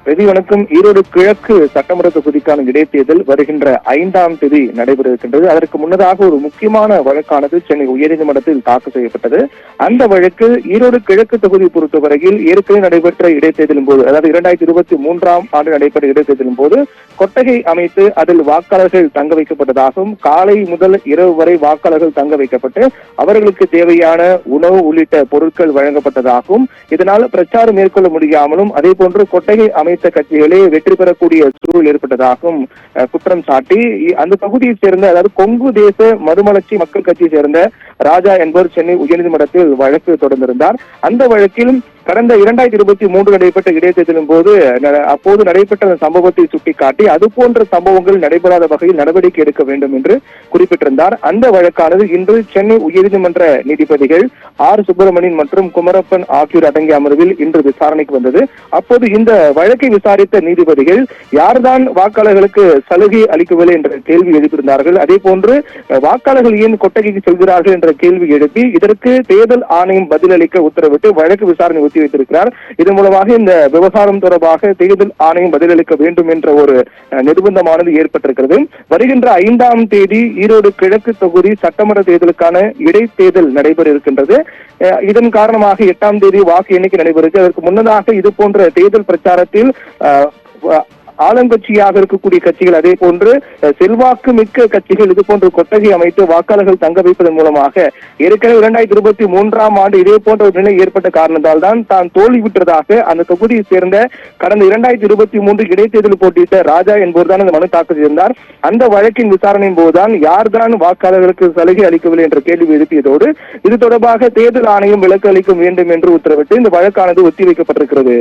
வணக்கம். ஈரோடு கிழக்கு சட்டமன்ற தொகுதிக்கான இடைத்தேர்தல் வருகின்ற 5ஆம் தேதி நடைபெற இருக்கின்றது. அதற்கு முன்னதாக ஒரு முக்கியமான வழக்கானது சென்னை உயர்நீதிமன்றத்தில் தாக்கல் செய்யப்பட்டது. அந்த வழக்கு ஈரோடு கிழக்கு தொகுதி பொறுத்தவரையில் ஏற்கனவே நடைபெற்ற இடைத்தேர்தலின் போது, அதாவது 2023ஆம் ஆண்டு நடைபெற்ற இடைத்தேர்தலின் போது கொட்டகை அமைத்து அதில் வாக்காளர்கள் தங்க வைக்கப்பட்டதாகவும், காலை முதல் இரவு வரை வாக்காளர்கள் தங்க வைக்கப்பட்டு அவர்களுக்கு தேவையான உணவு உள்ளிட்ட பொருட்கள் வழங்கப்பட்டதாகவும், இதனால் பிரச்சாரம் மேற்கொள்ள முடியாமலும், அதே போன்று கொட்டகை அமைத்த கட்சிகளே வெற்றி பெறக்கூடிய சூழல் ஏற்பட்டதாகவும் குற்றம் சாட்டி அந்த பகுதியை சேர்ந்த, அதாவது கொங்கு தேச மறுமலர்ச்சி மக்கள் கட்சியை சேர்ந்த ராஜா என்பவர் சென்னை உயர்நீதிமன்றத்தில் வழக்கு தொடர்ந்திருந்தார். அந்த வழக்கில் கடந்த 2023 நடைபெற்ற இடைத்தேர்தலின் போது அப்போது நடைபெற்ற சம்பவத்தை சுட்டிக்காட்டி அது போன்ற சம்பவங்கள் நடைபெறாத வகையில் நடவடிக்கை எடுக்க வேண்டும் என்று குறிப்பிட்டிருந்தார். அந்த வழக்கானது இன்று சென்னை உயர்நீதிமன்ற நீதிபதிகள் ஆர் சுப்பிரமணியன் மற்றும் குமரப்பன் ஆகியோர் அடங்கிய அமர்வில் இன்று விசாரணைக்கு வந்தது. அப்போது இந்த வழக்கை விசாரித்த நீதிபதிகள் யார்தான் வாக்காளர்களுக்கு சலுகை அளிக்கவில்லை என்ற கேள்வி எழுப்பியிருந்தார்கள். அதே போன்று வாக்காளர்கள் ஏன் கொட்டகைக்கு செல்கிறார்கள் என்ற கேள்வி எழுப்பி இதற்கு தேர்தல் ஆணையம் பதிலளிக்க உத்தரவிட்டு வழக்கு விசாரணை வைத்திருக்கிறார். இதன் மூலமாக இந்த விவகாரம் தொடர்பாக தேர்தல் ஆணையம் பதிலளிக்க வேண்டும் என்ற ஒரு நிர்பந்தமானது ஏற்பட்டிருக்கிறது. வருகின்ற 5ஆம் தேதி ஈரோடு கிழக்கு தொகுதி சட்டமன்ற தேர்தலுக்கான இடைத்தேர்தல் நடைபெற இருக்கின்றது. இதன் காரணமாக 8ஆம் தேதி வாக்கு எண்ணிக்கை நடைபெறுகிறது. அதற்கு முன்னதாக இது போன்ற தேர்தல் பிரச்சாரத்தில் ஆளுங்கட்சியாக இருக்கக்கூடிய கட்சிகள், அதே போன்று செல்வாக்கு மிக்க கட்சிகள் இது போன்ற கொட்டகை அமைத்து வாக்காளர்கள் தங்க வைப்பதன் மூலமாக ஏற்கனவே 2023ஆம் ஆண்டு இதே போன்ற ஒரு நிலை ஏற்பட்ட காரணத்தால் தான் தோல்வியுற்றதாக அந்த தொகுதியை சேர்ந்த கடந்த 2023 இடைத்தேர்தல் போட்டியிட்ட ராஜா என்பவர்தான் அந்த மனு தாக்கல் செய்திருந்தார். அந்த வழக்கின் விசாரணையின் போதுதான் யார்தான் வாக்காளர்களுக்கு சலுகை அளிக்கவில்லை என்ற கேள்வி எழுப்பியதோடு இது தொடர்பாக தேர்தல் ஆணையம் விலக்கு அளிக்க வேண்டும் என்று உத்தரவிட்டு இந்த வழக்கானது ஒத்திவைக்கப்பட்டிருக்கிறது.